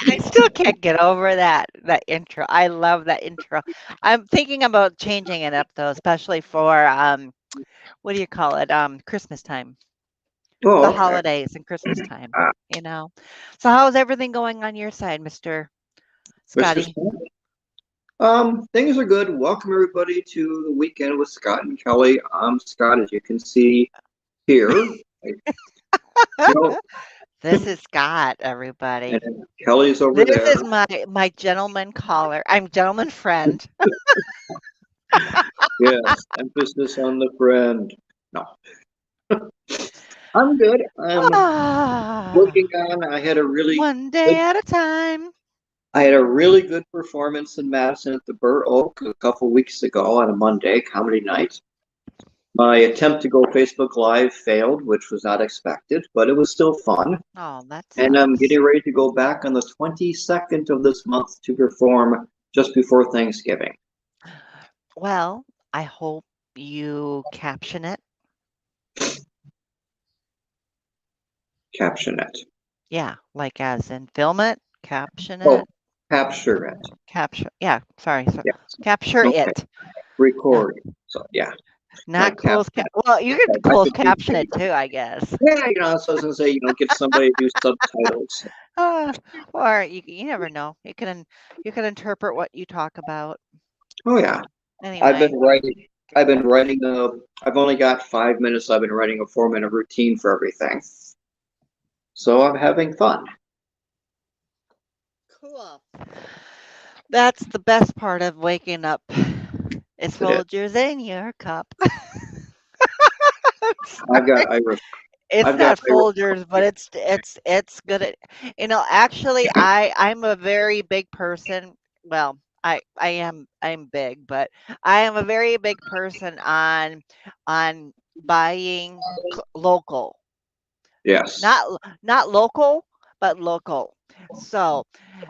I still can't get over that intro. I love that intro. I'm thinking about changing it up though, especially for what do you call it? Christmas time. The Oh, okay. holidays and Christmas time, you know. So how's everything going on your side, Mr. Mr. Scotty? Scott. Things are good. Welcome everybody to the weekend with Scott and Kelly. I'm Scott, as you can see here. You know, This is Scott, everybody. and Kelly's over This there. is my gentleman caller. I'm gentleman friend. Yes, emphasis on the friend. No, I'm good. I'm working Ah, on. one Good, day at a time. I had a really good performance in Madison at the Burr Oak a couple weeks ago on a Monday comedy night. My attempt to go Facebook Live failed, which was not expected, but it was still fun. Oh, that And I'm sucks. getting ready to go back on the 22nd of this month to perform just before Thanksgiving. Well, I hope you caption it. Caption it. Yeah, like as in film it, caption Oh, it, capture it. capture. Yeah, sorry, so Yes. capture Okay. it. Yeah, Record. So yeah, not like cap. close cap. Well, you could I close could do. caption it too, I guess. Yeah, so I was gonna say, get somebody to do subtitles. Uh, or you never know. You can interpret what you talk about. Oh yeah, I've Anyway, been writing. I've been writing a. I've only got 5 minutes. I've been writing a 4 minute routine for everything. So I'm having fun. cool. That's the best part of waking up. It's It is. Folgers in your cup. I've got Sorry. Irish. It's I've got not Irish. Folgers, but it's good at actually I'm a very big person. Well, I'm big, but I am a very big person on buying local. Yes. Not local, but local. So,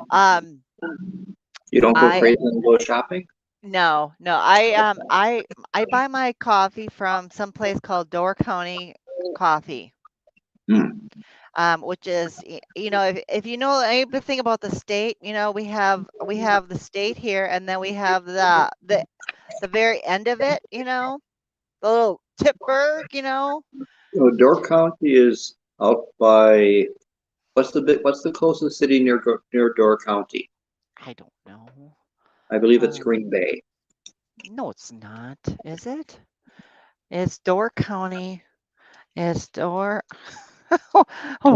um You don't go I crazy and go shopping? no, no. I buy my coffee from some place called Door County Coffee. Hmm. Which is if you know anything about the state, we have the state here, and then we have the very end of it, the little Tipburg. So Door County is out by what's the closest city near Door County? I don't know. I believe it's Um, Green Bay. no, it's not, is it? It's Door County. It's Door. How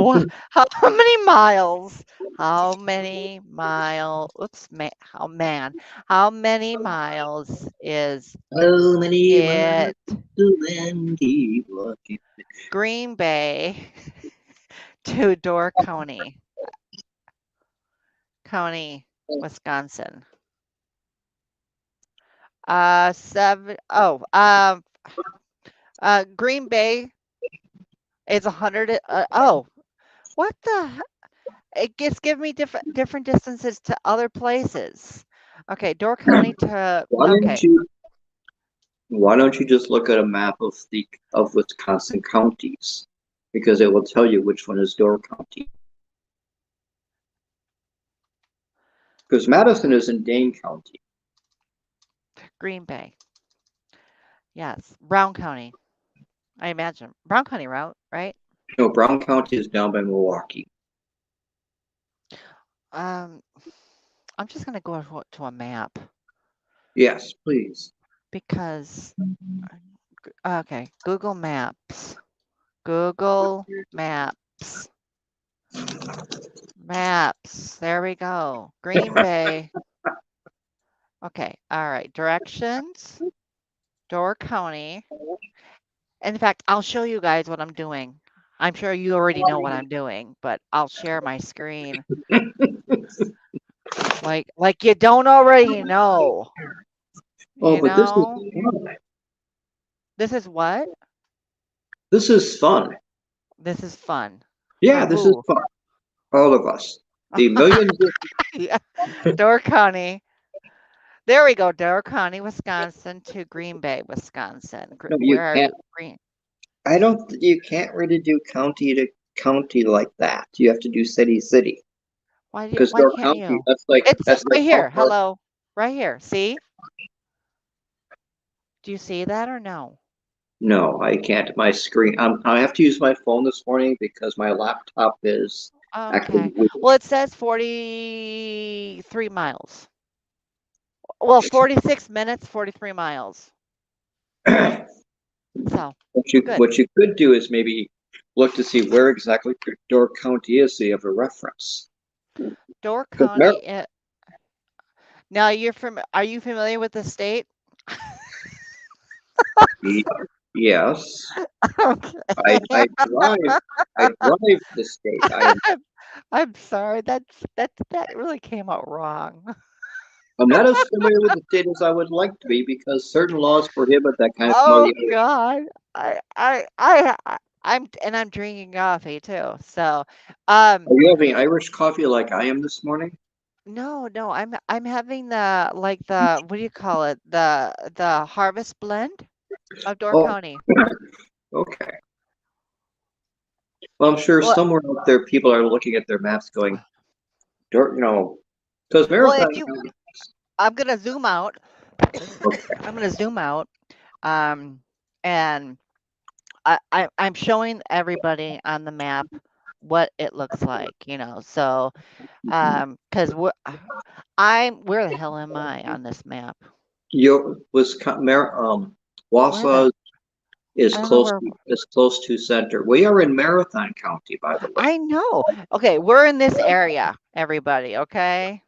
many miles? How many mile? Oops, how many miles is How many miles it? to then keep walking? Green Bay to Door County, Wisconsin. Seven. Oh, Green Bay is 100. What the? It gets give me different distances to other places. Okay, Door County to Why don't okay. you why don't you just look at a map of Wisconsin counties? Because it will tell you which one is Door County. Because Madison is in Dane County. Green Bay. Yes, Brown County. I imagine Brown County route, right? No, Brown County is down by Milwaukee. Um, I'm just gonna go to a map Yes, please. because okay, Google Maps. Google Maps. Maps. There we go. Green Bay. Okay. All right. Directions. Door County. In fact, I'll show you guys what I'm doing. I'm sure you already know what I'm doing, but I'll share my screen. Like you don't already know. Oh, You but this is know? fun. This is what? This is fun. This is fun. For Yeah, this is who? fun. All of us. The millions of Yeah. Door County. There we go. Door County, Wisconsin to Green Bay, Wisconsin. no, you Where are can't you? Green. I don't you can't really do county to county like that. You have to do city city. Because Why Door can't County, you? It's that's like right how here. far. Hello. Right here. See? Do you see that or no? No, I can't. My screen. I have to use my phone this morning because my laptop is Okay. acting weird. Well, it says 43 miles. Well, 46 minutes, 43 miles. So, good. What you could do is maybe look to see where exactly Door County is, so you have a reference. Door 'Cause Mar- County. Now, are you familiar with the state? Ye- yes, I Okay. I drive I drive the state. I'm sorry. That really came out wrong. I'm not as familiar with the state as I would like to be because certain laws prohibit that kind of Oh familiarity. God. I'm drinking coffee too. So, um, Are you having Irish coffee like I am this morning? no, I'm having the what do you call it? The harvest blend of Door Oh, County. okay. Well, I'm sure Well, somewhere out there people are looking at their maps going, because if Marathon you, County. I'm gonna zoom out. Okay. I'm gonna zoom out. Um, and I'm showing everybody on the map what it looks like, So, because where the hell am I on this map? Where the Wausau I don't know where. is close to center. We are in Marathon County, by the way. I know. Okay, we're in this area, everybody. Okay,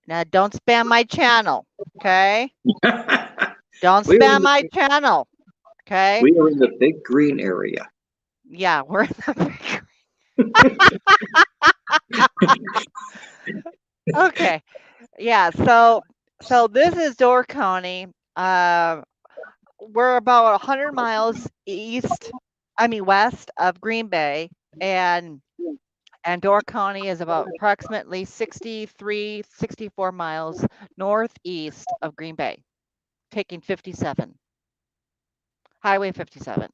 now don't spam my channel. Okay, don't We are in spam my the channel. Okay, we are in the big green area. yeah, we're in the. Okay, yeah. So this is Door County. We're about 100 miles west of Green Bay, and Door County is about approximately 64 miles northeast of Green Bay, taking 57, Highway 57.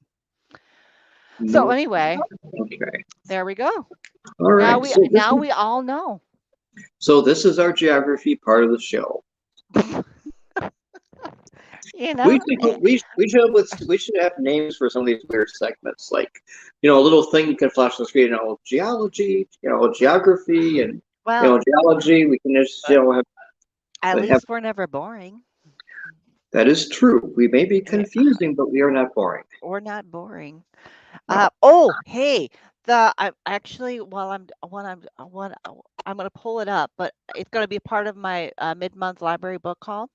So No. anyway, Okay. there we go. All right. Now we all know. So this is our geography part of the show. You know, eh, We should have names for some of these weird segments, like a little thing you can flash on the screen. Geology, geography, and well, geology. We can just at have least we're never boring. that is true. We may be confusing, but we are not boring. We're not boring. No. Oh, hey, I actually while I'm when I'm gonna pull it up, but it's gonna be part of my mid-month library book haul.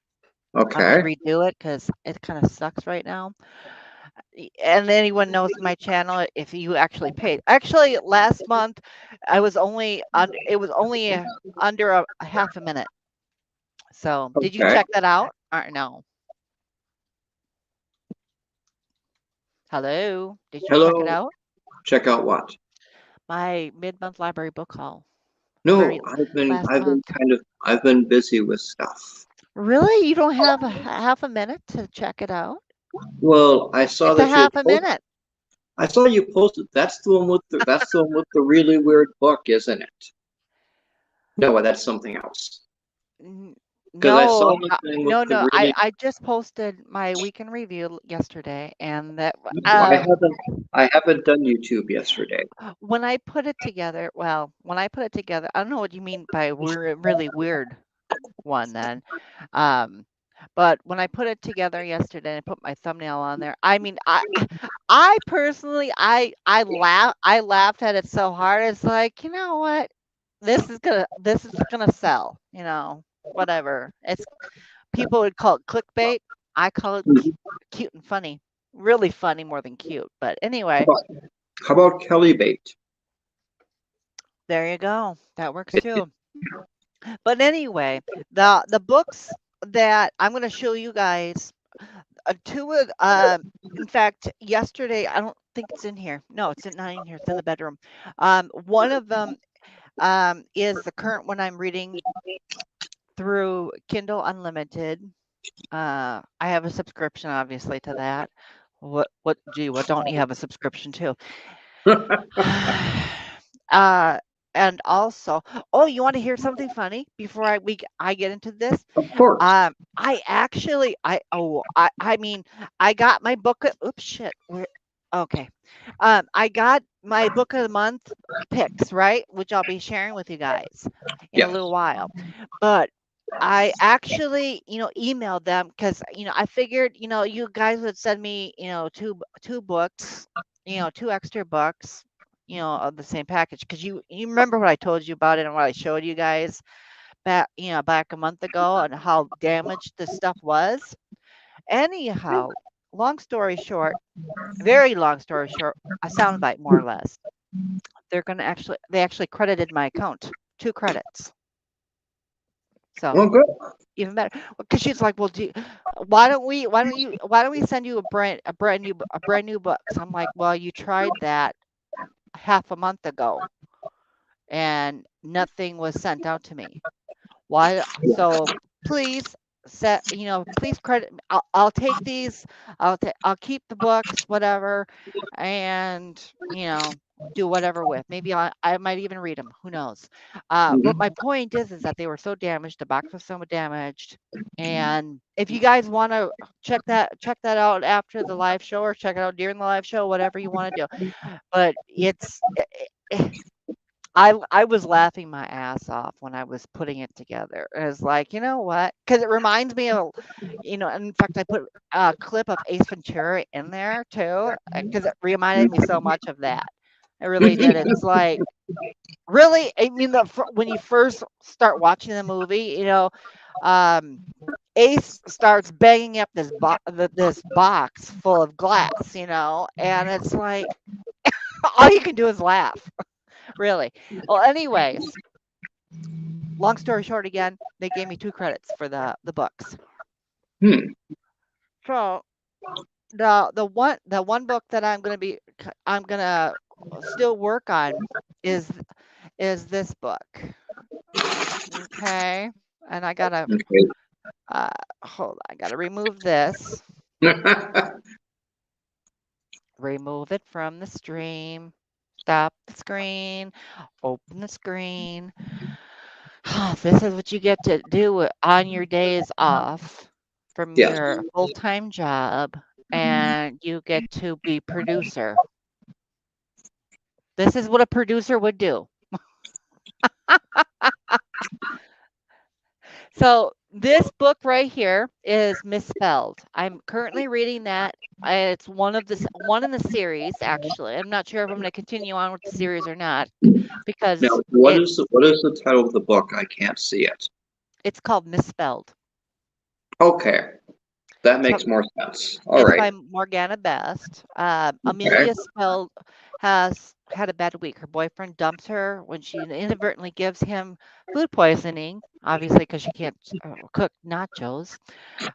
I'm gonna Okay. redo it because it kind of sucks right now. And anyone knows my channel, if you actually paid. Actually, last month it was only under a half a minute. So, did you Okay. check that out or no? Hello, did you check it Hello. out? Check out what? My mid-month library book haul, very No, last month. I've been busy with stuff. Really? You don't have a half a minute to check it out? Well, It's a half a minute. I saw you posted. That's the one with the really weird book, isn't it? No, that's something else. N- Because I No, saw the thing with no, the no. really. I just posted my weekend review yesterday, and that No, I haven't done YouTube yesterday. when I put it together, I don't know what you mean by really weird one then. Um, but when I put it together yesterday and I put my thumbnail on there, I personally I laughed at it so hard. It's like, you know what? This is gonna sell, whatever. It's people would call it clickbait. I call it Mhm. cute and funny. Really funny more than cute. But How anyway, about, how about Kelly bait? there you go. That works too. But anyway, the books that I'm going to show you guys, two of in fact, yesterday I don't think it's in here. No, not in here. It's in the bedroom. One of them is the current one I'm reading through Kindle Unlimited. I have a subscription, obviously, to that. What don't you have a subscription to? uh, and also, oh, you want to hear something funny before I get into this? Of course. I actually, I mean, I got my book. Oops, shit. Okay. I got my book of the month picks, right? Which I'll be sharing with you guys in a Yeah. little while. But I actually, emailed them because, I figured, you guys would send me, two books, two extra books, of the same package. Because you remember what I told you about it and what I showed you guys back a month ago and how damaged this stuff was. Anyhow, long story short, very long story short, a soundbite more or less. They actually credited my account, 2 credits. So Well, good. even better, because she's like, well, why don't we send you a brand new books? I'm like, well, you tried that half a month ago and nothing was sent out to me. Why? So please please credit. I'll take these. I'll keep the books, whatever, and do whatever with. Maybe I might even read them. Who knows? But Mhm. my point is that they were so damaged. The box was so damaged. And if you guys want to check that out after the live show or check it out during the live show, whatever you want to do. But I was laughing my ass off when I was putting it together. It was like, you know what? Because it reminds me of, in fact, I put a clip of Ace Ventura in there too, because it reminded me so much of that. It really did. It's like, really, I mean, when you first start watching the movie, um, Ace starts banging up this box full of glass, and it's like all you can do is laugh, really. Well, anyways, long story short, again, they gave me 2 credits for the books. Hmm. So the one book that I'm gonna still work on is this book. Okay, and I gotta Okay. uh hold on, I gotta remove this, remove it from the stream, stop the screen, open the screen. This is what you get to do on your days off from Yes. your full-time job, and you get to be producer. This is what a producer would do. So this book right here is misspelled. I'm currently reading that. It's one in the series, actually. I'm not sure if I'm going to continue on with the series or not Now, because what is the title of the book? I can't see it. it's called Misspelled. Okay, that So makes more sense. All it's right. by Morgana Best. Okay. Amelia Spell has had a bad week. Her boyfriend dumps her when she inadvertently gives him food poisoning, obviously because she can't cook nachos.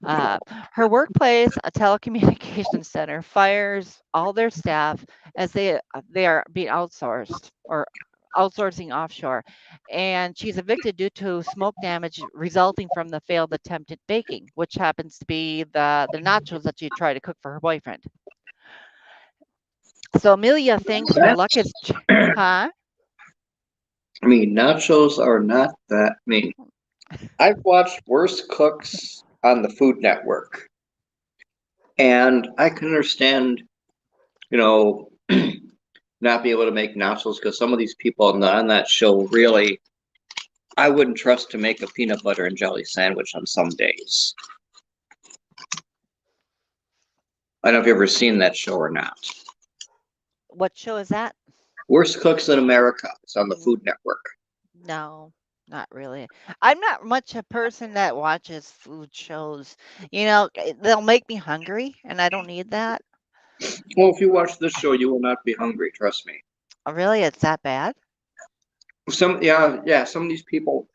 Uh, Her workplace, a telecommunications center, fires all their staff as they are being outsourced or outsourcing offshore, and she's evicted due to smoke damage resulting from the failed attempt at baking, which happens to be the nachos that she tried to cook for her boyfriend. So Amelia thinks her luck That's, is, huh? I mean, nachos are not that. I mean, I've watched worse cooks on the Food Network, and I can understand, you know, not be able to make nachos because some of these people on that show really, I wouldn't trust to make a peanut butter and jelly sandwich on some days. I don't know if you've ever seen that show or not. What show is that? Worst Cooks in America. It's on the Mm, Food Network. no, not really. I'm not much a person that watches food shows. They'll make me hungry, and I don't need that. Well, if you watch this show, you will not be hungry. Trust me. Oh, really? It's that bad? Yeah. Some of these people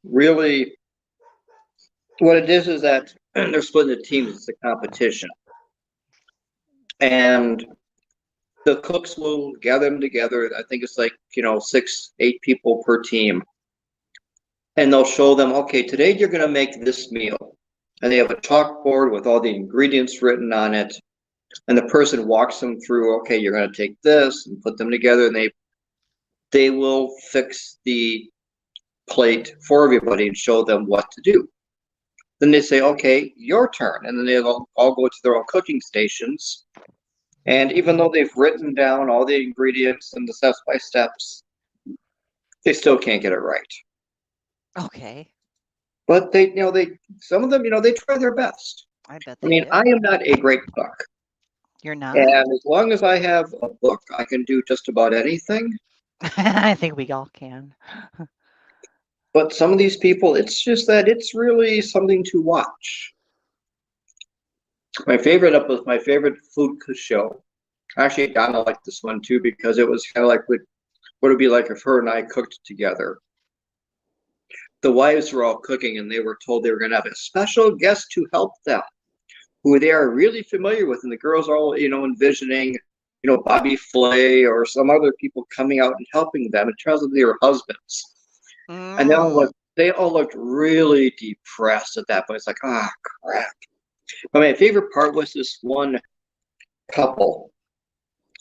really. What it is that they're splitting the teams. It's a competition, and the cooks will gather them together. I think it's like 6, 8 people per team, and they'll show them. Okay, today you're going to make this meal, and they have a chalkboard with all the ingredients written on it, and the person walks them through. Okay, you're going to take this and put them together, and they they will fix the plate for everybody and show them what to do. Then they say, okay, your turn. And then they all go to their own cooking stations. And even though they've written down all the ingredients and the steps by steps, they still can't get it right. Okay. But some of them, they try their best. I bet I they mean, I do. am not a great cook. You're not? And as long as I have a book, I can do just about anything. I think we all can. But some of these people, it's just that it's really something to watch. My favorite food show. Actually, Donna liked this one too because it was kind of like what it would be like if her and I cooked together. The wives were all cooking and they were told they were going to have a special guest to help them, who they are really familiar with. And the girls are all, envisioning, Bobby Flay or some other people coming out and helping them. It turns out they were husbands. And Mm. they all looked really depressed at that point. It's like, ah, crap. But my favorite part was this one couple.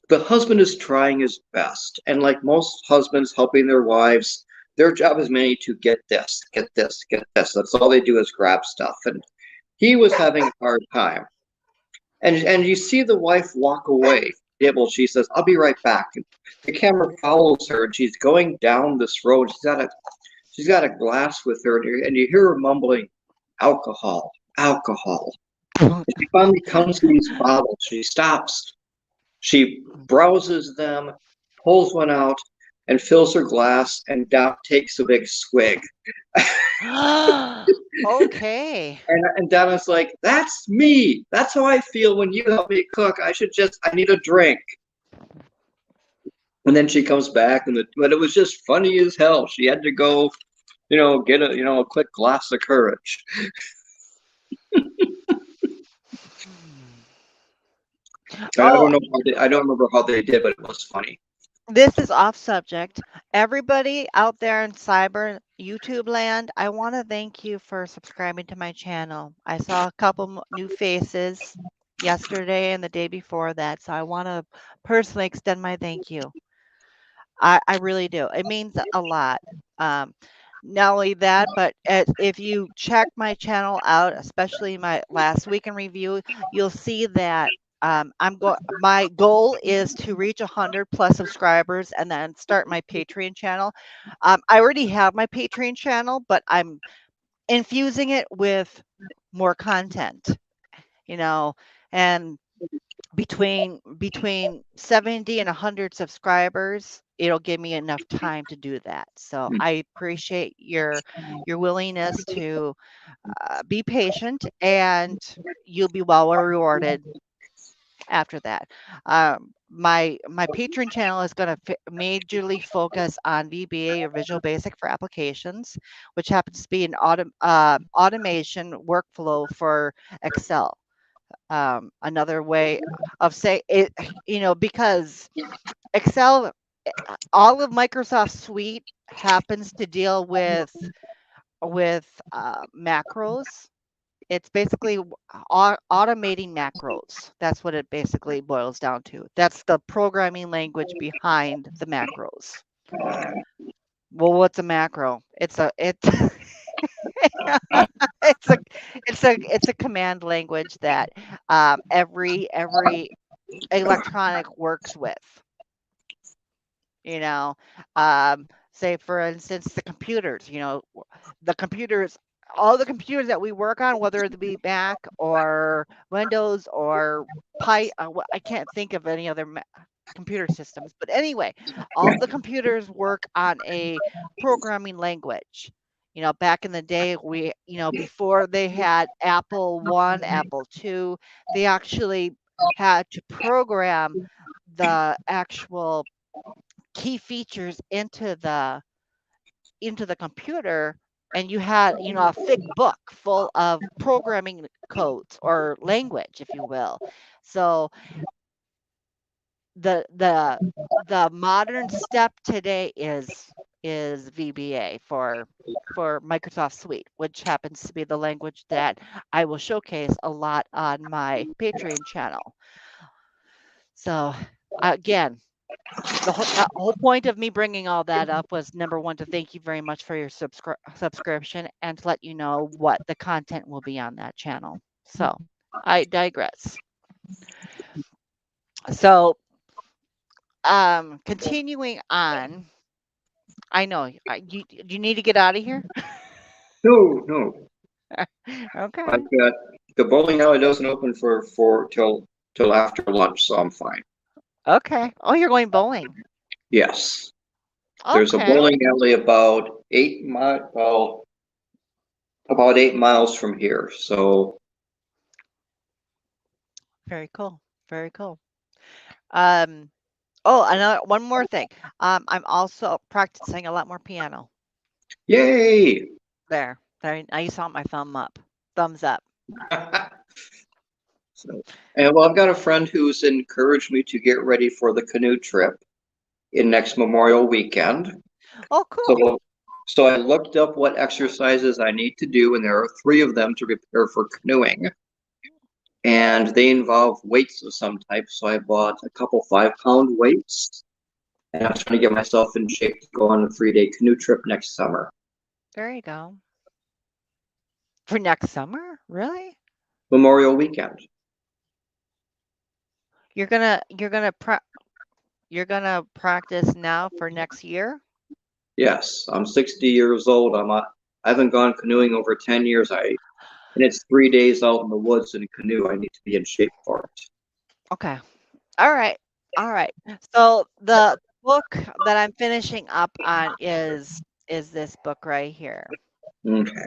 The husband is trying his best. And like most husbands helping their wives, their job is mainly to get this, get this, get this. That's all they do is grab stuff. And he was having a hard time. And you see the wife walk away. Table, she says, I'll be right back. And the camera follows her and she's going down this road. She's got a glass with her, and you hear her mumbling, alcohol, alcohol. And she finally comes to these bottles. She stops. She browses them, pulls one out, and fills her glass, and takes a big swig. Okay. And Donna's like, that's me. That's how I feel when you help me cook. I need a drink. And then she comes back, but it was just funny as hell. She had to go, get a quick glass of courage. Oh, I don't remember how they did, but it was funny. this is off subject. Everybody out there in cyber YouTube land, I want to thank you for subscribing to my channel. I saw a couple new faces yesterday and the day before that, so I want to personally extend my thank you. I really do. It means a lot. Um, not only that, but if you check my channel out, especially my last week in review, you'll see that my goal is to reach 100 plus subscribers and then start my Patreon channel. I already have my Patreon channel, but I'm infusing it with more content, you know, and between 70 and 100 subscribers, it'll give me enough time to do that. So I appreciate your willingness to be patient, and you'll be well rewarded after that. My Patreon channel is going to majorly focus on VBA or Visual Basic for applications, which happens to be an automation workflow for Excel. Another way of say it, because Excel, all of Microsoft Suite happens to deal with macros. It's basically automating macros. That's what it basically boils down to. That's the programming language behind the macros. Well, what's a macro? It's a it's a command language that every electronic works with. You know, say for instance the computers. The computers, all the computers that we work on, whether it be Mac or Windows or I can't think of any other computer systems. But anyway, all the computers work on a programming language. Back in the day, before they had Apple One, Apple Two, they actually had to program the actual key features into the computer, and you had a thick book full of programming codes or language, if you will. So the modern step today is VBA for Microsoft Suite, which happens to be the language that I will showcase a lot on my Patreon channel. So again, The whole point of me bringing all that up was number one, to thank you very much for your subscription and to let you know what the content will be on that channel. So I digress. So continuing on, I know you need to get out of here. No, no. Okay. I've got the bowling alley doesn't open for till after lunch, so I'm fine. Okay. Oh, you're going bowling. Yes. There's a Okay. bowling alley about 8 miles from here. So Very cool. Very cool. Um, oh, another one more thing. I'm also practicing a lot more piano. yay! There. Now you saw my thumbs up. So, and well, I've got a friend who's encouraged me to get ready for the canoe trip in next Memorial weekend. Oh, cool. So, so I looked up what exercises I need to do, and there are three of them to prepare for canoeing. And they involve weights of some type. So I bought a couple 5-pound weights, and I'm trying to get myself in shape to go on a 3-day canoe trip next summer. There you go. For next summer? Really? Memorial weekend. You're gonna practice now for next year? Yes, I'm 60 years old. I haven't gone canoeing over 10 years. And it's 3 days out in the woods in a canoe. I need to be in shape for Okay. All right. All right. So the book that I'm finishing up on is this book right here. it. Okay.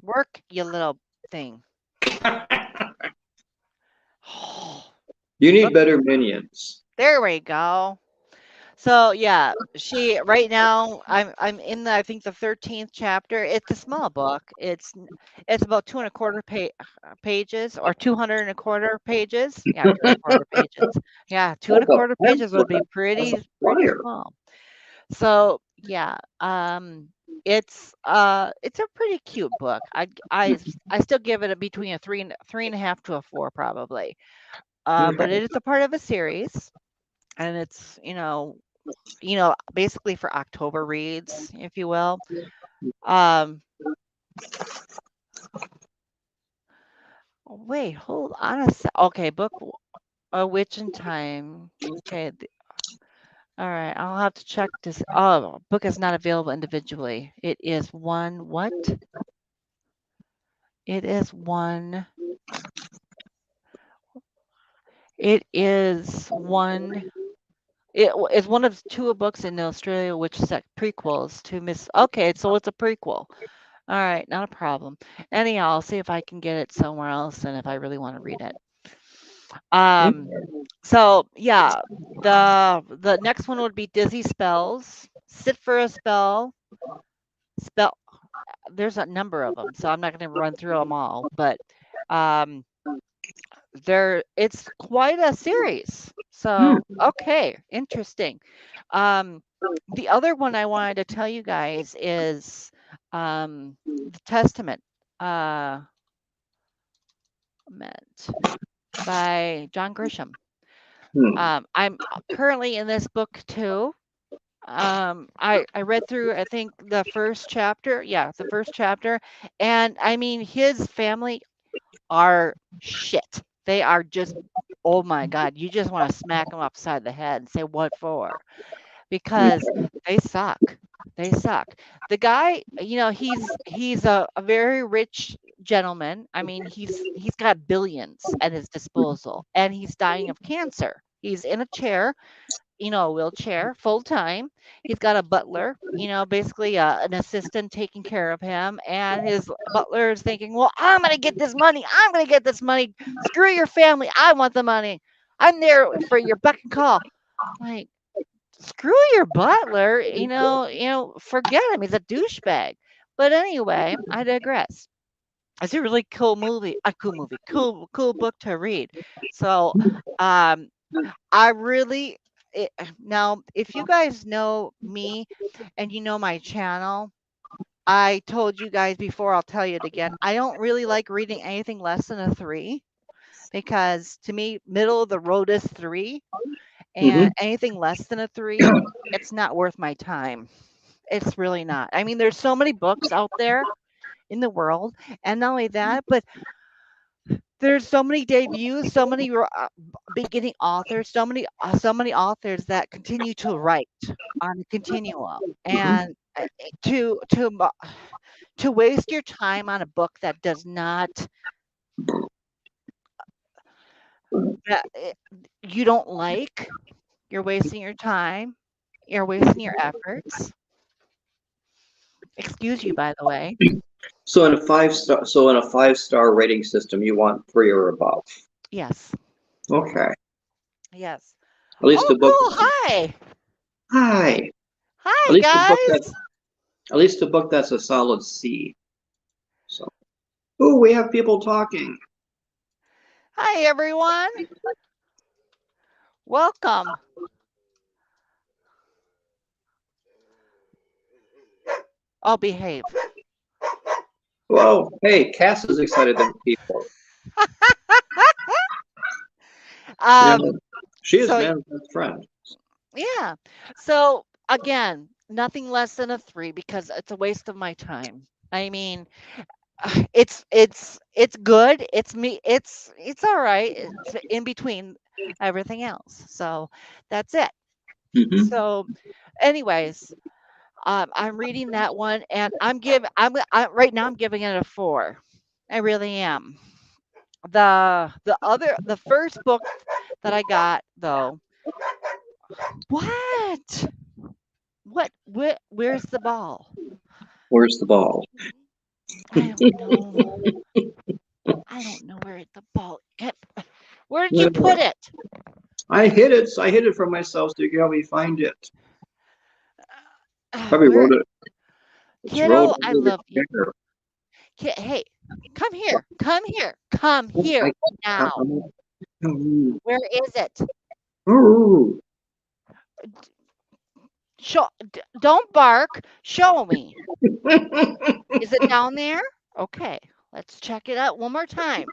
Work, you little thing. You need Look, better minions. there we go. So yeah, she right now I'm in the I think the 13th chapter. It's a small book. It's about 2 and a quarter pages or 2 and a quarter pages. Yeah, 2 and a quarter pages. Yeah, two and What a the quarter heck? pages would be That's a pretty flyer. small. So yeah, it's a pretty cute book. I still give it a between a three and a half to a 4 probably. But Okay. it is a part of a series, and it's basically for October reads, if you will. Um, wait, hold on a sec. Okay, A Witch in Time. Okay, all right, I'll have to check this. Oh, book is not available individually. It is one what? It is one. It is one. It's one of two books in Australia which set prequels to Miss. Okay, so it's a prequel. All right, not a problem. Anyhow, I'll see if I can get it somewhere else and if I really want to read it. Um, so yeah, the next one would be Dizzy Spells. Sit for a spell. There's a number of them, so I'm not going to run through them all, but um, it's quite a series. Hmm. So okay, interesting. Um, the other one I wanted to tell you guys is the Testament. Uh, meant by John Grisham. Hmm. I'm currently in this book too. I read through I think the first chapter. Yeah, the first chapter, and I mean his family are shit. They are just oh my god, you just want to smack them upside the head and say what for? Because they suck. They suck. The guy, he's a very rich gentleman. I mean, he's got billions at his disposal, and he's dying of cancer. He's in a chair, a wheelchair, full time. He's got a butler, basically an assistant taking care of him, and his butler is thinking, "Well, I'm gonna get this money. I'm gonna get this money. Screw your family. I want the money. I'm there for your beck and call." Like, screw your butler, forget him. He's a douchebag. But anyway, I digress. It's a really cool book to read. So, um, I really now, if you guys know me and you know my channel, I told you guys before, I'll tell you it again. I don't really like reading anything less than a 3 because to me, middle of the road is 3. Hmm. And anything less than a 3, it's not worth my time. It's really not. I mean, there's so many books out there in the world, and not only that, but there's so many debuts, so many beginning authors, so many authors that continue to write on a continuum, Hmm. and to waste your time on a book that does not that you don't like, you're wasting your time, you're wasting your efforts. Excuse you, by the way. So in a 5-star rating system, you want 3 or above. Yes, Okay. yes. At least Oh, the book. cool. Hi, Hi. At hi, least the book that. guys. At least the book that's a solid C. So. Ooh, we have people talking. Hi, everyone. Welcome. I'll behave. Well, hey, Cass is excited than people. You Um, know, she is so man's best friend. yeah. So again, nothing less than a 3 because it's a waste of my time. I mean, it's good. It's all right. It's in between everything else. So that's it. Hmm. So anyways, I'm reading that one and right now I'm giving it a 4. I really am. The first book that I got though. What? Where's the ball? Where's the ball? I don't know. I don't know where the ball. Where did you put it? I hid it. I hid it from myself so you can help me find it. Probably Where, wrote it. It's wrote kiddo? I under the love you. chair. Hey, come here. Come here. Come here I, now. oh, Where is it? oh. Show. Don't bark. Show me. Is it down there? Okay. Let's check it out one more time.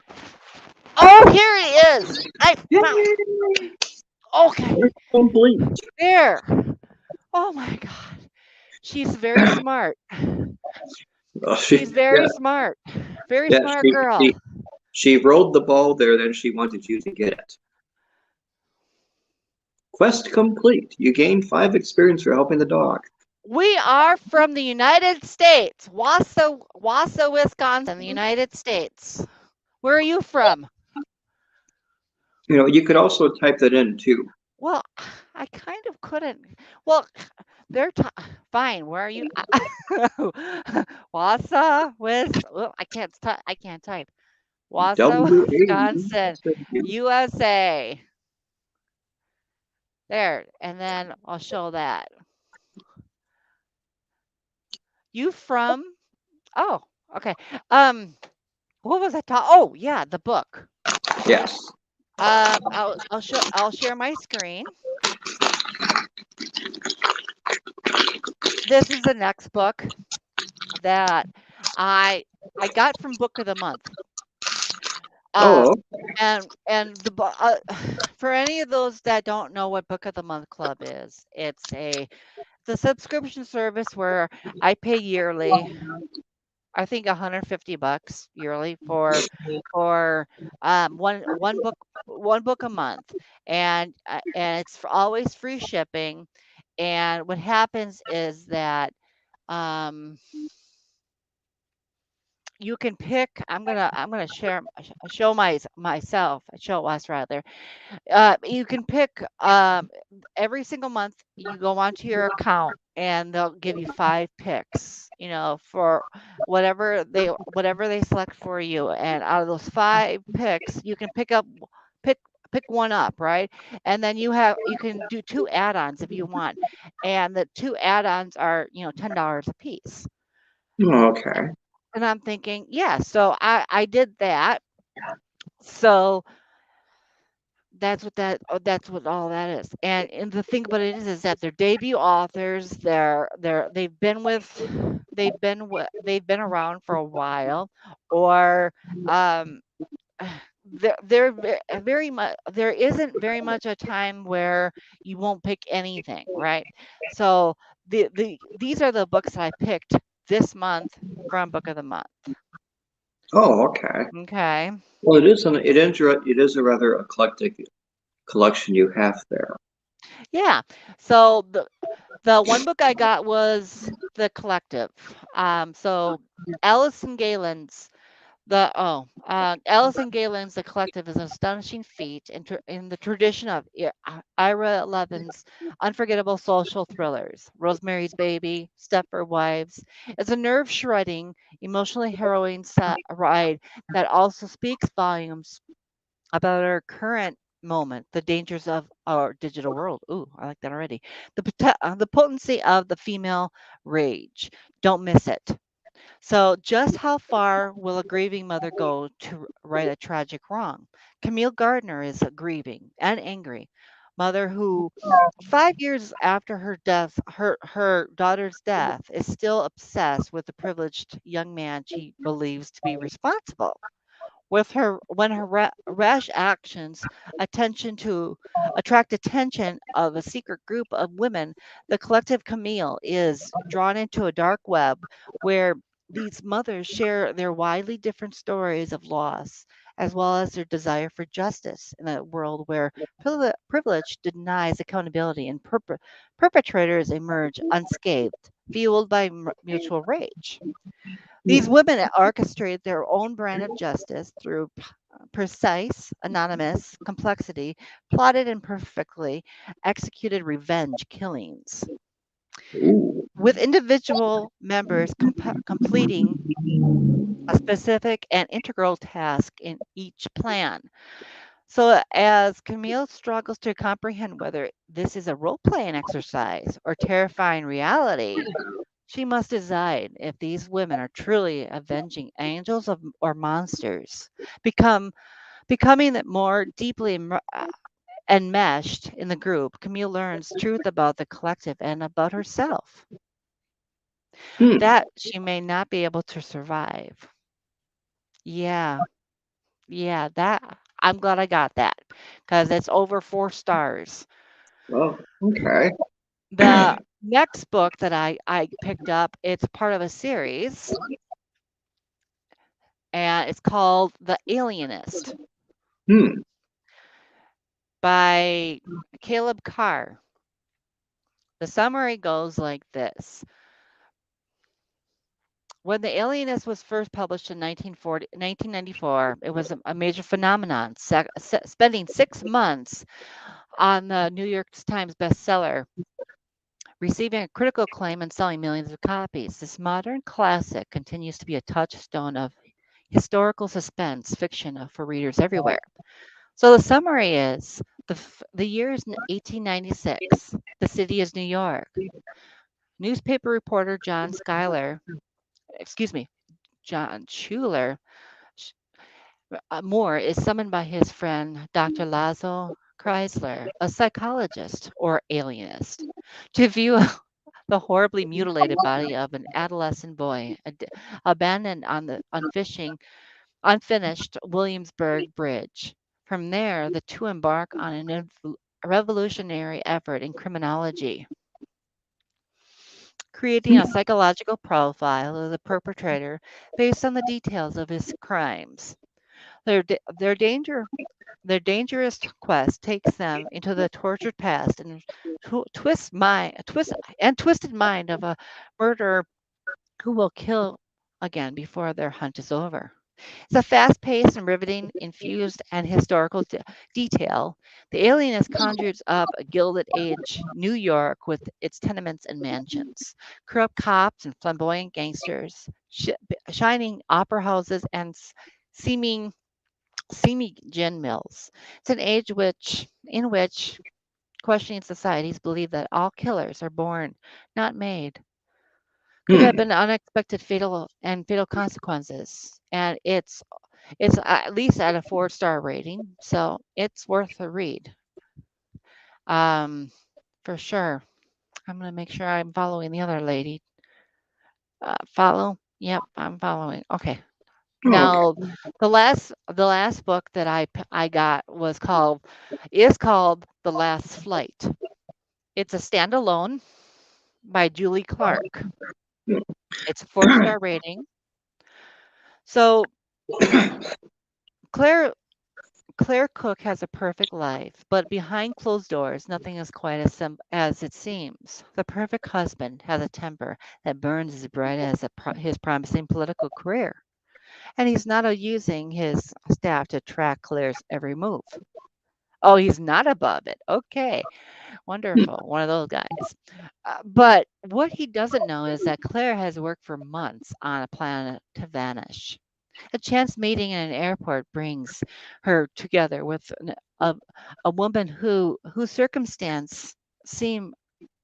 Oh, here it is. I found. Yay! Okay. It's complete. There. Oh my God. She's very smart. Oh, She's yeah, very smart. Very yeah. smart girl. She rolled the ball there. Then she wanted you to get it. Quest complete. You gain 5 experience for helping the dog. We are from the United States. Wausau, Wisconsin, the United States. Where are you from? You know, you could also type that in too. Well, I kind of couldn't. Well, they're fine. Where are you? Wausau, I can't type. Wausau, Wisconsin, WA. USA. There, and then I'll show that. You from? Oh, okay. Um, what was I talking? Oh, yeah, the book. Yes. I'll share my screen. This is the next book that I I got from Book of the Month. Oh, And for any of those that don't know what Book of the Month Club is, it's a subscription service where I pay yearly. I think $150 yearly for one book a month, and it's always free shipping. And what happens is that um, you can pick. I'm gonna show show us rather. You can pick every single month. You go onto your account and they'll give you 5 picks. You know, for whatever they select for you, and out of those 5 picks, you can pick pick one up, right? And then you can do 2 add-ons if you want, and the 2 add-ons are $10 a piece. okay. And I'm thinking, yeah, so I did that. So that's what all that is. And the thing about it is that they're debut authors. They've been around for a while, or um very much there isn't very much a time where you won't pick anything, right? So these are the books that I picked this month from Book of the Month. Oh, okay. Okay. Well, it is a rather eclectic collection you have there. Yeah. So the one book I got was The Collective. So Allison Galen's Allison Galen's The Collective is an astonishing feat in the tradition of Ira Levin's unforgettable social thrillers. Rosemary's Baby, Stepford Wives. It's a nerve-shredding, emotionally harrowing ride that also speaks volumes about our current moment, the dangers of our digital world. Ooh, I like that already. The potency of the female rage. Don't miss it. So, just how far will a grieving mother go to right a tragic wrong? Camille Gardner is a grieving and angry mother who, 5 years after her daughter's death, is still obsessed with the privileged young man she believes to be responsible with her when her rash actions attention to attract attention of a secret group of women. The collective Camille is drawn into a dark web where these mothers share their widely different stories of loss as well as their desire for justice in a world where privilege denies accountability and perpetrators emerge unscathed, fueled by mutual rage. These Hmm. women orchestrate their own brand of justice through precise, anonymous complexity, plotted and perfectly executed revenge killings, Ooh. with individual members completing a specific and integral task in each plan. So, as Camille struggles to comprehend whether this is a role playing exercise or terrifying reality, she must decide if these women are truly avenging angels or monsters, become becoming more deeply enmeshed in the group. Camille learns truth about the collective and about herself Hmm. that she may not be able to survive. Yeah, yeah, that I'm glad I got that because it's over 4 stars. Well, okay. The next book that I picked up, it's part of a series and it's called The Alienist Hmm. by Caleb Carr. The summary goes like this. When The Alienist was first published in 1994, it was a major phenomenon, spending 6 months on the New York Times bestseller, receiving a critical acclaim and selling millions of copies. This modern classic continues to be a touchstone of historical suspense fiction for readers everywhere. So the summary is the year is 1896. The city is New York. Newspaper reporter John Schuler Moore is summoned by his friend Dr. Lazo Chrysler, a psychologist or alienist, to view the horribly mutilated body of an adolescent boy abandoned on the unfinished Williamsburg Bridge. From there, the two embark on a revolutionary effort in criminology, creating a psychological profile of the perpetrator based on the details of his crimes. Their, da- their danger Their dangerous quest takes them into the tortured past and twisted mind of a murderer who will kill again before their hunt is over. It's a fast-paced and riveting, infused and historical detail. The Alienist conjures up a Gilded Age New York with its tenements and mansions, corrupt cops and flamboyant gangsters, shining opera houses and seeming seamy gin mills. It's an age in which questioning societies believe that all killers are born, not made. Could have Hmm. been unexpected fatal consequences. And it's at least at a 4 star rating, so it's worth a read. Um, for sure. I'm gonna make sure I'm following the other lady. Follow. Yep, I'm following. Okay. Okay. Now, the last book that I got is called The Last Flight. It's a standalone by Julie Clark. It's a 4-star rating. So Claire Claire Cook has a perfect life, but behind closed doors, nothing is quite as it seems. The perfect husband has a temper that burns as bright as his promising political career, and he's not using his staff to track Claire's every move. Oh, he's not above it. Okay, wonderful. One of those guys. But what he doesn't know is that Claire has worked for months on a plan to vanish. A chance meeting in an airport brings her together with a, a woman whose circumstance seem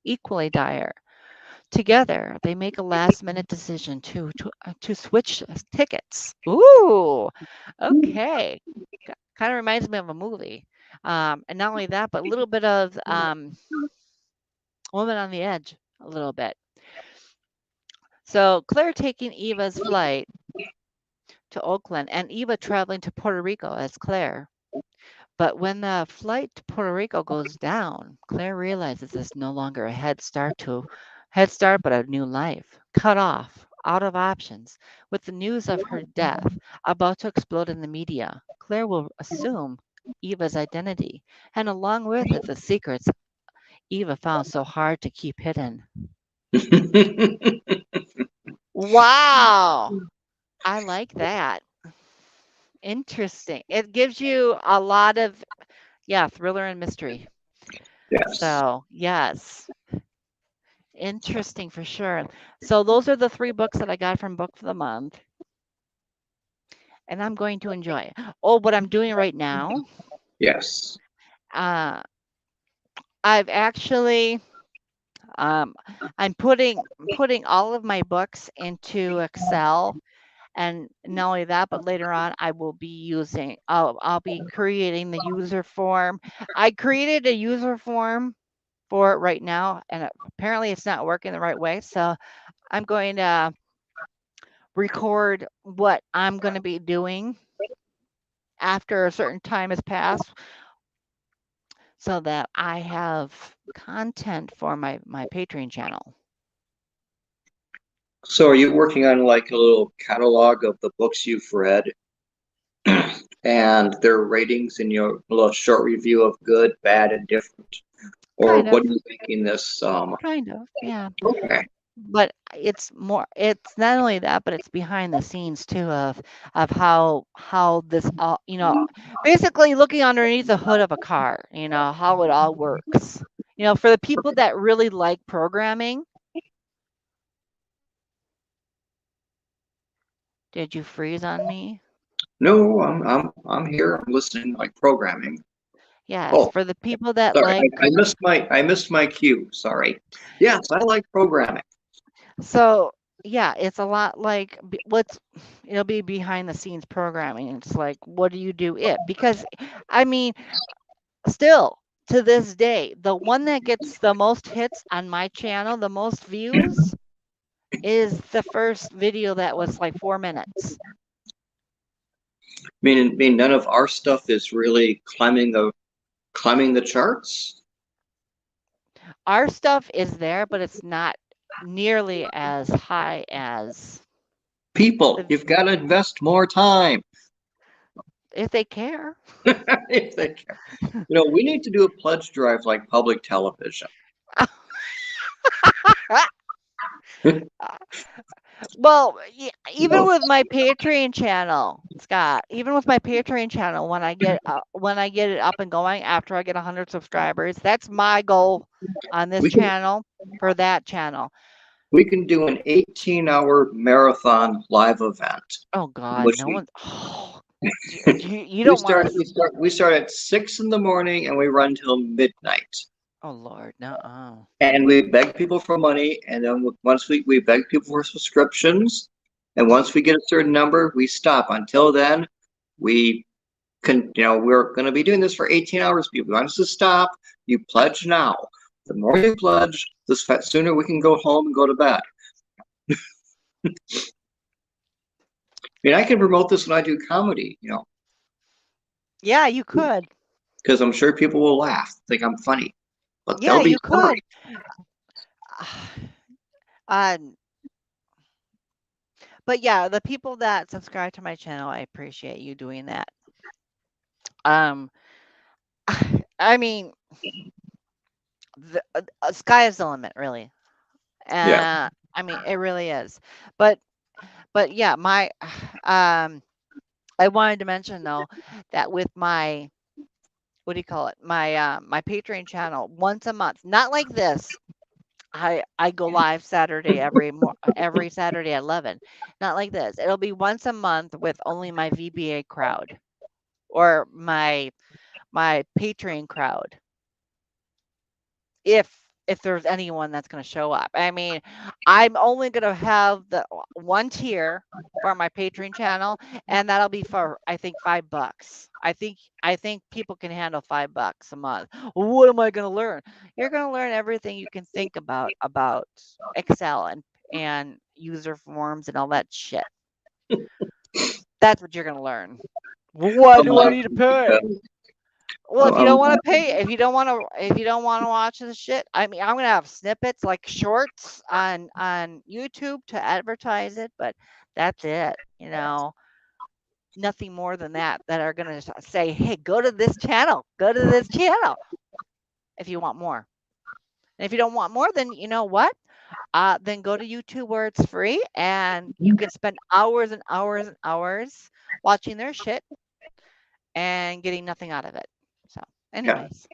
equally dire. Together, they make a last-minute decision to switch tickets. Ooh, okay. Kind of reminds me of a movie. And not only that, but a little bit of Woman on the Edge, a little bit. So Claire taking Eva's flight to Oakland and Eva traveling to Puerto Rico as Claire. But when the flight to Puerto Rico goes down, Claire realizes it's no longer a head start, but a new life, cut off, out of options. With the news of her death about to explode in the media, Claire will assume Eva's identity, and along with it, the secrets Eva found so hard to keep hidden. Wow, I like that. Interesting. It gives you a lot of, yeah, thriller and mystery. Yes. So, yes, interesting for sure. So, those are the 3 books that I got from Book of the Month, and I'm going to enjoy. Oh, what I'm doing right now, Yes. uh, I've actually, um, I'm putting all of my books into Excel, and not only that, but later on, I'll be creating the user form. I created a user form for it right now, and apparently it's not working the right way. So I'm going to record what I'm going to be doing after a certain time has passed so that I have content for my Patreon channel. So are you working on like a little catalog of the books you've read and their ratings in your little short review of good, bad, and different? Or Kind of, what are you thinking this yeah. okay. But it's not only that, but it's behind the scenes too of how this all, basically looking underneath the hood of a car, how it all works. For the people that really like programming. Did you freeze on me? No, I'm here. I'm listening like programming. Yes, Oh, for the people that sorry, like. I missed my cue. Sorry. Yes, I like programming. So, yeah, it's a lot like it'll be behind the scenes programming. It's like, what do you do because I mean, still to this day, the one that gets the most hits on my channel, the most views, is the first video that was like 4 minutes. Mean none of our stuff is really climbing the charts? Our stuff is there, but it's not nearly as high as People, the you've got to invest more time. if they care. If they can. We need to do a pledge drive like public television. Well, even with my Patreon channel, Scott, even with my Patreon channel, when I get it up and going after I get 100 subscribers, that's my goal on this We can channel for that channel. we can do an 18-hour marathon live event Oh in God, which no we one. Oh, you don't want to. we start at 6 in the morning and we run till midnight. Oh Lord, no. And we beg people for money, and then once we beg people for subscriptions, and once we get a certain number, we stop. Until then, we we're going to be doing this for 18 hours. If you want us to stop, you pledge now. The more you pledge, the sooner we can go home and go to bed. mean, I can promote this when I do comedy, Yeah, you could. because I'm sure people will laugh, think I'm funny, but Yeah, they'll be you sorry. could. Uh, but yeah, the people that subscribe to my channel, I appreciate you doing that. Um, I mean, the sky is the limit, really. Yeah. I mean, it really is. But yeah, my I wanted to mention though that with my what do you call it? My Patreon channel once a month, not like this. I go live Saturday every Saturday at 11. Not like this. It'll be once a month with only my VBA crowd or my Patreon crowd. If there's anyone that's going to show up. I mean, I'm only going to have the one tier for my Patreon channel, and that'll be for I think $5. I think people can handle $5 a month. What am I going to learn? You're going to learn everything you can think about Excel and user forms and all that shit. That's what you're going to learn. Why do I need to pay? Well, if you don't Um, want to pay, if you don't want to watch the shit, I mean, I'm gonna have snippets like shorts on YouTube to advertise it, but that's it. Nothing more than that are gonna say, hey, go to this channel if you want more. And if you don't want more, then you know what? Then go to YouTube where it's free and you can spend hours and hours and hours watching their shit and getting nothing out of it. So, yeah. anyways.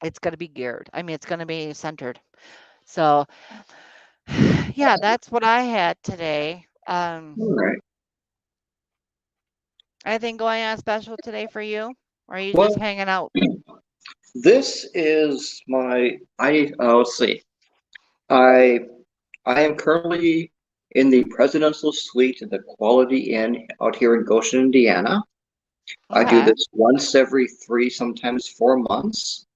It's gonna be geared. I mean, it's gonna be centered. So, yeah, that's what I had today. All right. Anything going on special today for you? Or are you just Well, hanging out? this is let's see. I I am currently in the presidential suite of the Quality Inn out here in Goshen, Indiana. I do Okay. this once every 3, sometimes 4 months.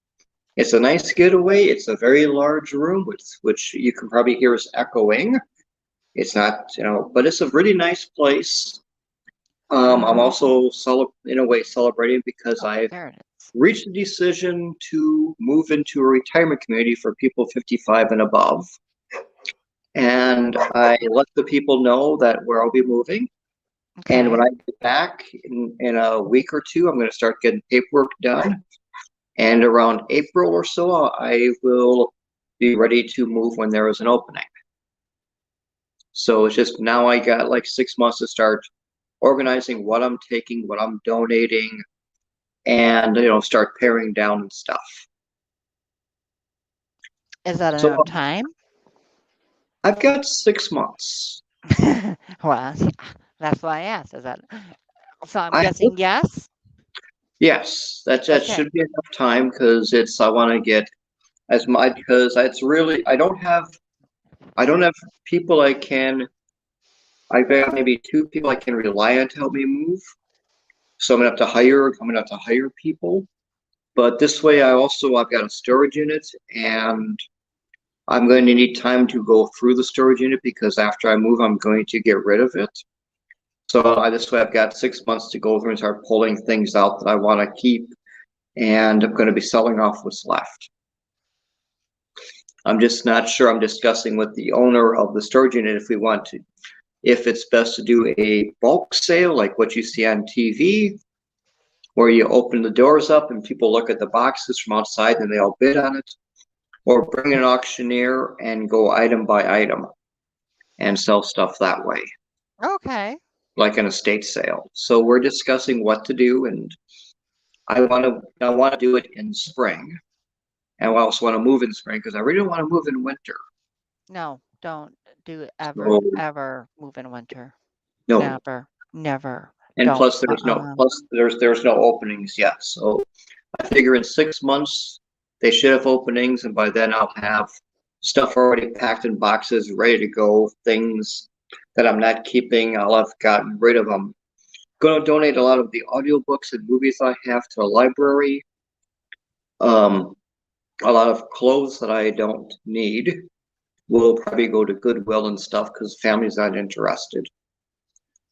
It's a nice getaway. It's a very large room, which you can probably hear is echoing. It's not, but it's a really nice place. I'm also in a way celebrating because Oh, I've there it is. reached a decision to move into a retirement community for people 55 and above. And I let the people know that where I'll be moving. And when Okay. I get back in a week or two, I'm going to start getting paperwork done. And around April or so, I will be ready to move when there is an opening. So it's just now I got like 6 months to start organizing what I'm taking, what I'm donating, and start paring down and stuff. Is that So enough time? I've got 6 months. Well, that's why I asked. Is that so? I'm I guessing yes. Yes, that Okay. should be enough time because I want to get as much because it's really I don't have people I've got maybe 2 people I can rely on to help me move. So I'm gonna have to hire people. But this way I've got a storage unit and I'm going to need time to go through the storage unit because after I move I'm going to get rid of it. So this way I've got 6 months to go through and start pulling things out that I want to keep and I'm going to be selling off what's left. I'm just not sure. I'm discussing with the owner of the storage unit if it's best to do a bulk sale like what you see on TV, where you open the doors up and people look at the boxes from outside and they all bid on it, or bring an auctioneer and go item by item and sell stuff that way, Okay. like an estate sale. So we're discussing what to do, and I want to do it in spring, and I also want to move in spring because I really don't want to move in winter. No, don't do So ever move in winter. no, Never. Never. and Don't. plus there's no openings yet. So I figure in 6 months they should have openings, and by then I'll have stuff already packed in boxes, ready to go. Things that I'm not keeping, I'll have gotten rid of them. Going to donate a lot of the audiobooks and movies I have to a library. Um, a lot of clothes that I don't need will probably go to Goodwill and stuff because family's not interested.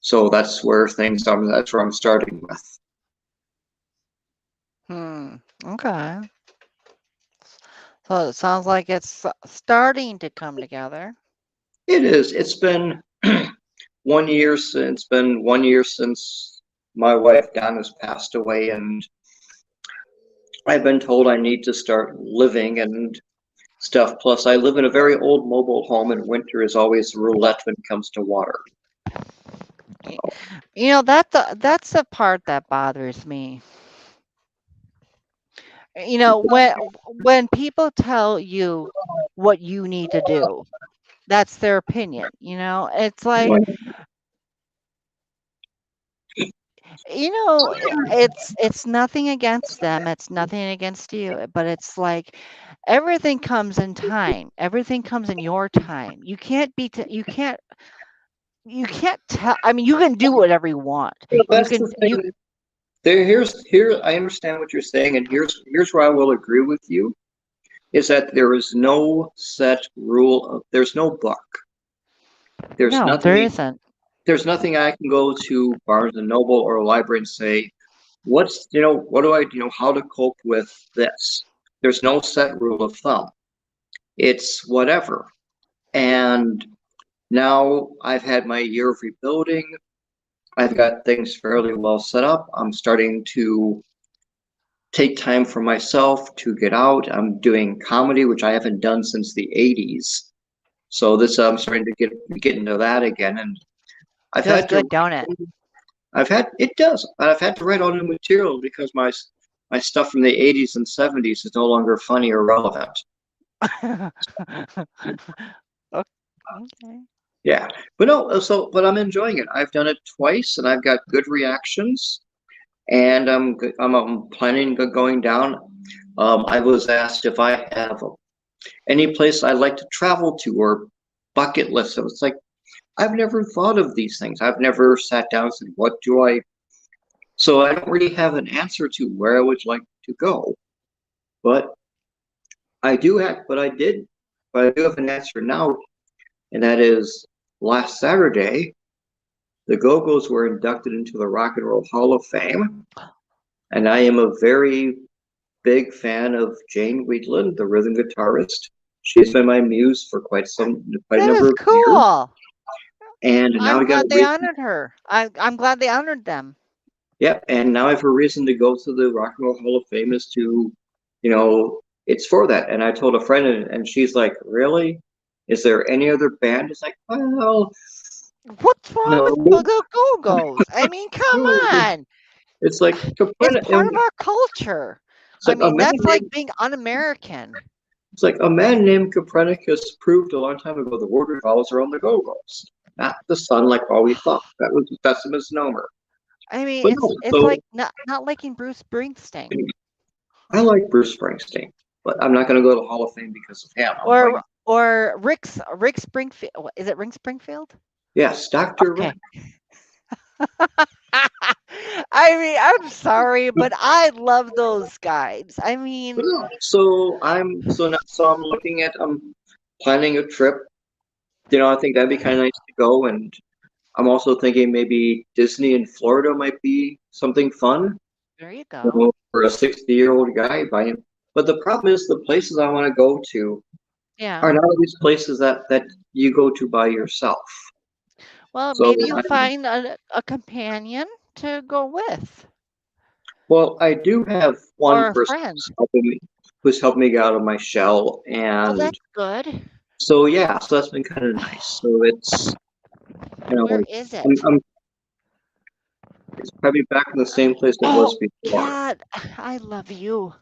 So that's where that's where I'm starting with. Okay. So it sounds like it's starting to come together. It is. It's been 1 year since my wife Donna's passed away, and I've been told I need to start living and stuff. Plus, I live in a very old mobile home, and winter is always roulette when it comes to water. Y- You know, that's the part that bothers me. You know, when people tell you what you need to do, that's their opinion, you know? It's like, you know, it's nothing against them, it's nothing against you, but it's like everything comes in time. Everything comes in your time. You can't tell. I mean, you can do whatever you want. You That's can the you thing. Here. I understand what you're saying, and here's where I will agree with you. Is that there is no set rule of there's no book. There's No, there nothing isn't. there's nothing I can go to Barnes and Noble or a library and say, what do I how to cope with this? There's no set rule of thumb. It's whatever. And now I've had my year of rebuilding. I've got things fairly well set up. I'm starting to take time for myself to get out. I'm doing comedy, which I haven't done since the 80s. So this I'm starting to get into that again, and I've Feels had to good, don't it? I've had it does, but I've had to write all new material because my stuff from the 80s and 70s is no longer funny or relevant. Okay. Yeah, but no, but I'm enjoying it. I've done it twice, and I've got good reactions, and I'm planning on going down. I was asked if I have any place I'd like to travel to or bucket list. So it's like I've never thought of these things. I've never sat down and said, "What do I?" So I don't really have an answer to where I would like to go, but I do have, but I do have an answer now, and that is last Saturday, the Go-Go's were inducted into the Rock and Roll Hall of Fame, and I am a very big fan of Jane Wiedlin, the rhythm guitarist. She's been my muse for quite a That number is of years, cool. and now I'm I got a glad they reason. honored her. I'm glad they honored them. Yep, and now I have a reason to go to the Rock and Roll Hall of Fame is to, it's for that. And I told a friend, and she's like, "Really? Is there any other band?" It's like, well, What's wrong with no. the Go-Go's? I mean, come on. It's like It's part of our culture. it's I like a mean, man that's like named being un-American. it's like a man named Copernicus proved a long time ago the world revolves around the Go-Go's, not the sun, like all we thought. That's a misnomer. I mean, But it's no, it's so like not liking Bruce Springsteen I like Bruce Springsteen, but I'm not going to go to the Hall of Fame because of him. I'm going, or Rick Springfield. Is it Rick Springfield? yes, Dr. Rick. Okay. I mean, I'm sorry, but I love those guys. I mean, So I'm looking at planning a trip. I think that'd be kind of nice to go, and I'm also thinking maybe Disney in Florida might be something fun. there you go. For a 60-year-old guy buying. But the problem is the places I want to go to Yeah. are not always places that you go to by yourself. Well, So, maybe you'll find a companion to go with well, I do have one or a person friend. who's helped me get out of my shell, Oh, and that's good. so yeah, so that's been kind of nice. So you know, Where is I'm, it? I'm it's probably back in the same place it was Oh, before. cat, I love you.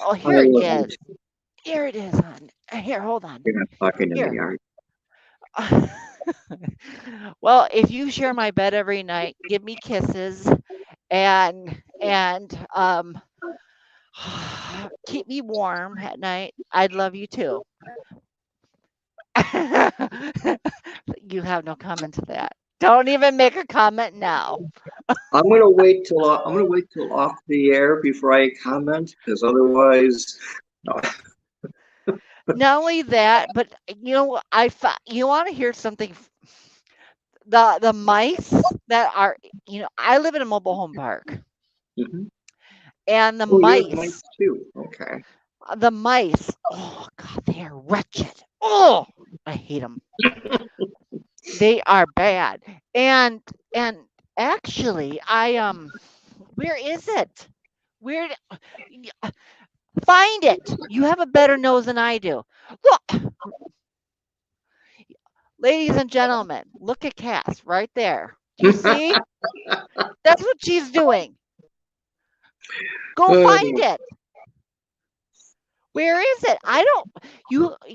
Oh, I here it love it. is. Here it is, hon. Here, hold on. You're not talking in the Here. yard. Well, if you share my bed every night, give me kisses and keep me warm at night, I'd love you too. You have no comment to that. Don't even make a comment now. I'm gonna wait till off the air before I comment because otherwise, no. Not only that, but you know, you want to hear something. the mice that are, I live in a mobile home park, Hmm. and Oh, you have mice too. Okay. the mice, oh God, they are wretched. Oh, I hate them. They are bad. And actually, where is it? Where y- find it. You have a better nose than I do. Look, ladies and gentlemen, look at Cass right there. Do you see? That's what she's doing. Go find Uh, it. Where is it? I don't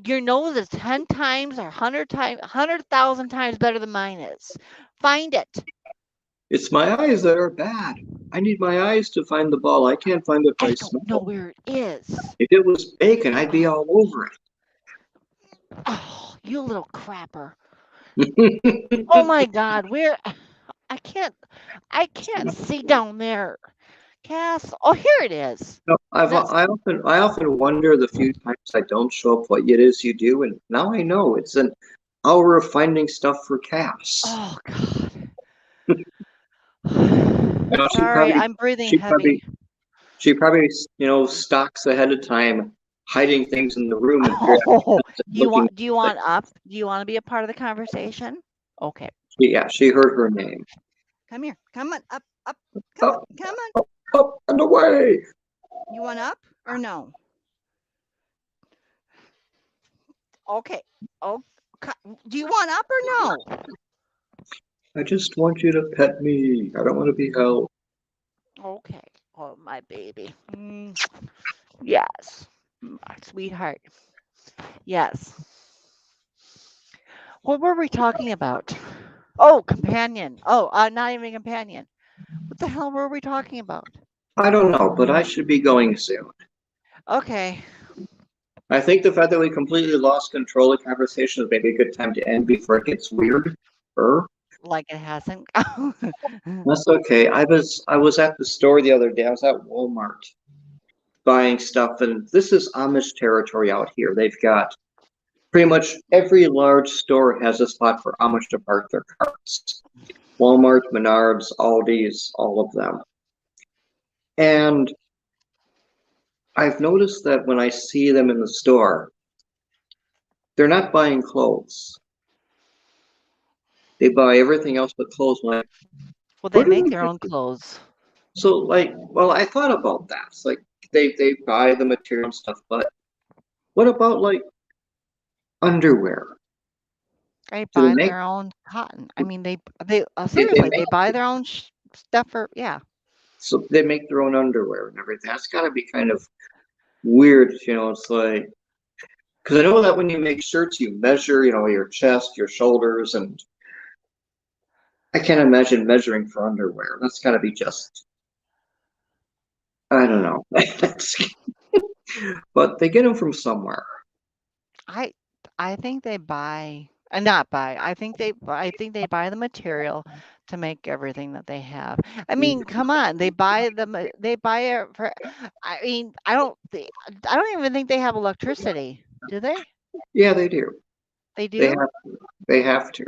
your nose is 10 times or 100 times 100,000 times better than mine is. Find it. it's my eyes that are bad. I need my eyes to find the ball. I can't find it I by don't know smell. where it is. If it was bacon, I'd be Oh, all over oh, you little crapper. it. Oh my God, where I can't I can't see down there. Cass. Oh, here it is. No, That's I often wonder the few times I don't show up what it is you do, and now I know it's an hour of finding stuff for Cass. oh God. I know Sorry, I'm breathing she heavy. probably she probably stocks ahead of time, hiding things in the room and Oh, looking. do you want to be a part of the conversation? Okay. Yeah, she heard her name. Come here. Come on up, up. Come on. Up, Come on. up, up and away. You want up or no? Okay. Oh, do you want up or no? I just want you to pet me. I don't want to be held. Okay. Oh, my baby. Yes. My sweetheart. Yes. What were we talking about? Oh, companion. Oh, not even companion. What the hell were we talking about? I don't know, but I should be going soon. Okay. I think the fact that we completely lost control of the conversation is maybe a good time to end before it gets weird. Like it hasn't. That's okay. I was at the store the other day. I was at Walmart buying stuff, and this is Amish territory out here. They've got pretty much every large store has a spot for Amish to park their carts. Walmart, Menards, Aldi's, all of them. And I've noticed that when I see them in the store, they're not buying clothes. They buy everything else but clothes. Like, Well, where they do make they their get own clothes. so like, well, I thought about that. It's like they buy the material and stuff, but what about like underwear? They Do they buy make their own cotton. I mean, they they seriously, they make buy their own stuff for, yeah. so they make their own underwear and everything? That's got to be kind of weird, It's like because I know that when you make shirts, you measure, your chest, your shoulders, and I can't imagine measuring for underwear. That's got to be just I don't know. But they get them from somewhere. I I think they buy not buy. I think they buy the material to make everything that they have. I mean, come on, they buy it for I mean, I don't even think they have electricity. Do they? Yeah, they do. They They do? have they have to.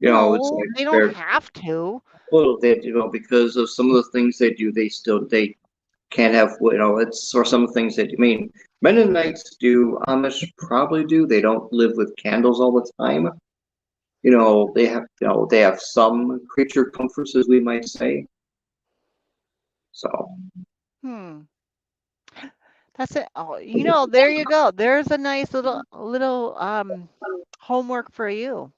It's No, like they don't they're have to. well, they because of some of the things they do, they can't have it's or some things that I mean Mennonites do, Amish probably do. They don't live with candles all the time. They have some creature comforts, as we might say. So Hmm. That's it. Oh, there you go. There's a nice little homework for you.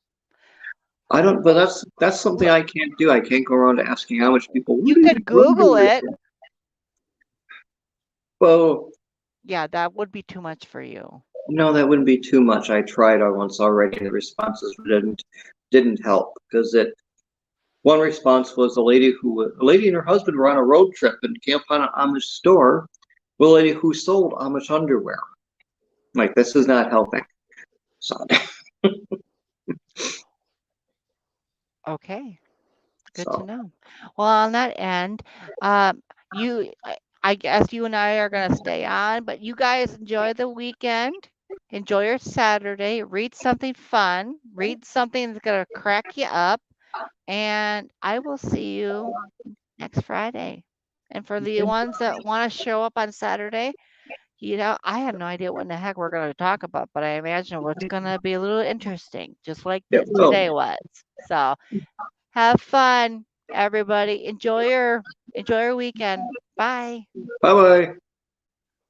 I don't, but that's something Look, I can't do. I can't go around asking how much people, where you do you get could your Google underwear it. from? Well, Yeah, that would be too much for you. no, that wouldn't be too much. I tried once already, and the responses didn't help because it. One response was a lady and her husband were on a road trip and came upon an Amish store with a lady who sold Amish underwear. Like this is not helping. So Okay, good to so know. Well, on that end, um, I guess you and I are gonna stay on, but you guys enjoy the weekend. Enjoy your Saturday. Read something fun. Read something that's going to crack you up. And I will see you next Friday. And for the ones that want to show up on Saturday, I have no idea what in the heck we're going to talk about, but I imagine it's going to be a little interesting, just like It this will. today was. So have fun, everybody. Enjoy your weekend. Bye. Bye bye.